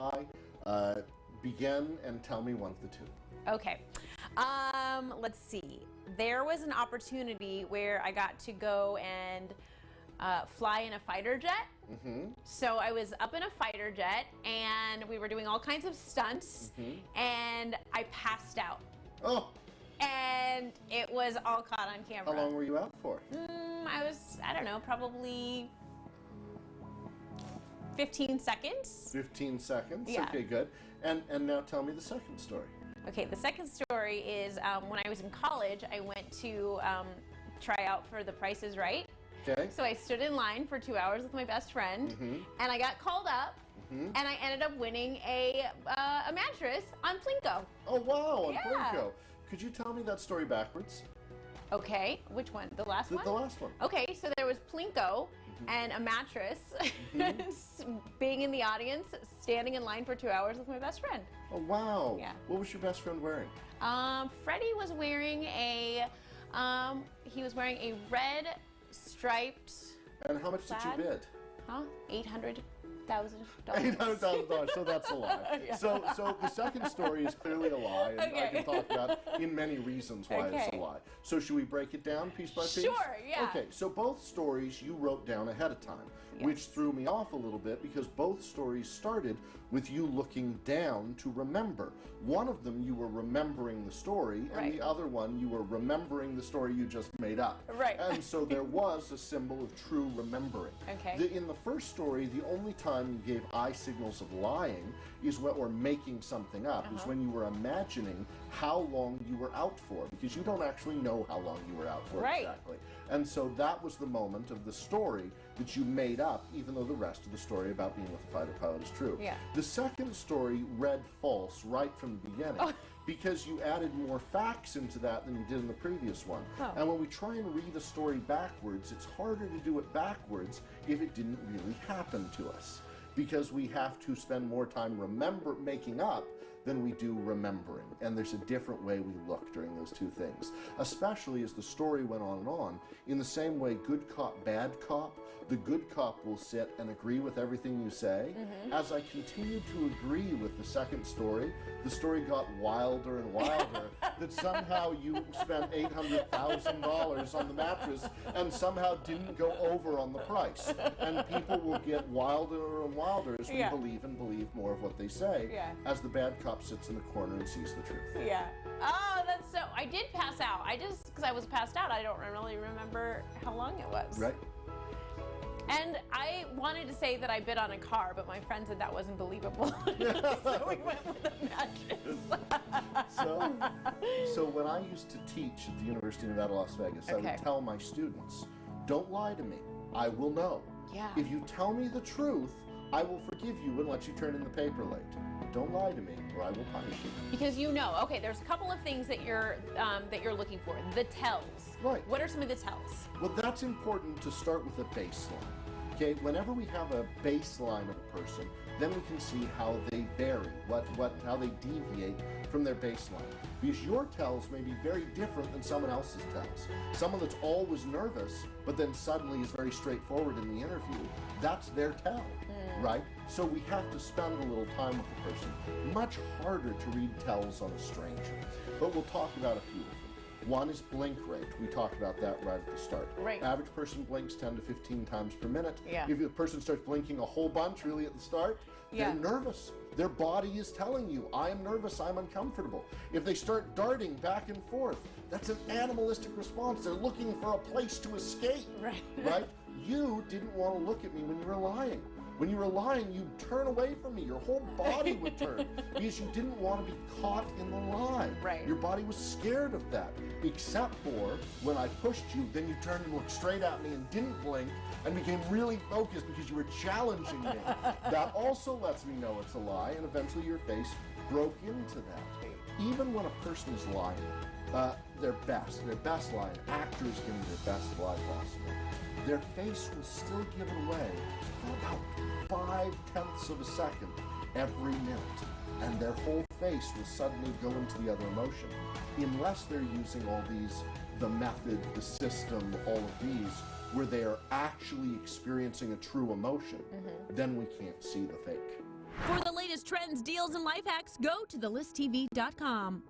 lie. Begin and tell me one of the two. Okay. Let's see. There was an opportunity where I got to go and fly in a fighter jet. So I was up in a fighter jet and we were doing all kinds of stunts and I passed out. Oh! And it was all caught on camera. How long were you out for? I don't know, probably 15 seconds. 15 seconds? Yeah. Okay, good. And now tell me the second story. Okay, the second story is when I was in college, I went to try out for The Price is Right. Okay. So I stood in line for 2 hours with my best friend, and I got called up, and I ended up winning a mattress on Plinko. Oh, wow, on Yeah. Plinko. Could you tell me that story backwards? Okay, which one? The last one? The last one. Okay, so there was Plinko and a mattress being in the audience, standing in line for 2 hours with my best friend. Oh, wow. Yeah. What was your best friend wearing? Freddie was wearing a red striped. And how much did you bid? Huh? $800,000. $800,000, so that's a lie. Yeah. So the second story is clearly a lie, and I can talk about in many reasons why it's a lie. So should we break it down piece by piece? Sure, yeah. Okay, so both stories you wrote down ahead of time, which threw me off a little bit because both stories started with you looking down to remember. One of them you were remembering the story, and the other one you were remembering the story you just made up. Right. And so there was a symbol of true remembering. Okay. In the first story, the only time you gave eye signals of lying is when, or making something up, is when you were imagining how long you were out for, because you don't actually know how long you were out for exactly. And so that was the moment of the story that you made up, even though the rest of the story about being with a fighter pilot is true. Yeah. The second story read false right from the beginning. Because you added more facts into that than you did in the previous one. And when we try and read a story backwards, it's harder to do it backwards if it didn't really happen to us. Because we have to spend more time making up than we do remembering. And there's a different way we look during those two things. Especially as the story went on and on. In the same way, good cop, bad cop, the good cop will sit and agree with everything you say. As I continued to agree with the second story, the story got wilder and wilder that somehow you spent $800,000 on the mattress and somehow didn't go over on the price. And people will get wilder and wilder as we believe more of what they say, as the bad cop sits in the corner and sees the truth. Oh, that's so. I did pass out. Because I was passed out, I don't really remember how long it was. Right. And I wanted to say that I bid on a car, but my friend said that wasn't believable. So we went with a mattress. So when I used to teach at the University of Nevada, Las Vegas, I would tell my students, don't lie to me. I will know. If you tell me the truth, I will forgive you and let you turn in the paper late. Don't lie to me, or I will punish you. Because you know, okay, there's a couple of things that you're looking for. The tells. Right. What are some of the tells? Well, that's important to start with a baseline. Okay, whenever we have a baseline of a person, then we can see how they vary, how they deviate from their baseline. Because your tells may be very different than someone else's tells. Someone that's always nervous, but then suddenly is very straightforward in the interview, that's their tell, right? So we have to spend a little time with the person. Much harder to read tells on a stranger, but we'll talk about a few of them. One is blink rate. We talked about that right at the start. Right. Average person blinks 10 to 15 times per minute. Yeah. If the person starts blinking a whole bunch really at the start, they're nervous. Their body is telling you, I am nervous, I'm uncomfortable. If they start darting back and forth, that's an animalistic response. They're looking for a place to escape. Right? You didn't want to look at me when you were lying. When you were lying, you'd turn away from me. Your whole body would turn because you didn't want to be caught in the lie. Right. Your body was scared of that. Except for when I pushed you, then you turned and looked straight at me and didn't blink and became really focused because you were challenging me. That also lets me know it's a lie, and eventually your face broke into that. Even when a person is lying, their best lie, actors giving their best lie possible, their face will still give it away for about 5/10 of a second every minute, and their whole face will suddenly go into the other emotion. Unless they're using all these, the method, the system, all of these, where they are actually experiencing a true emotion, then we can't see the fake. For the latest latest trends, deals, and life hacks, go to thelisttv.com.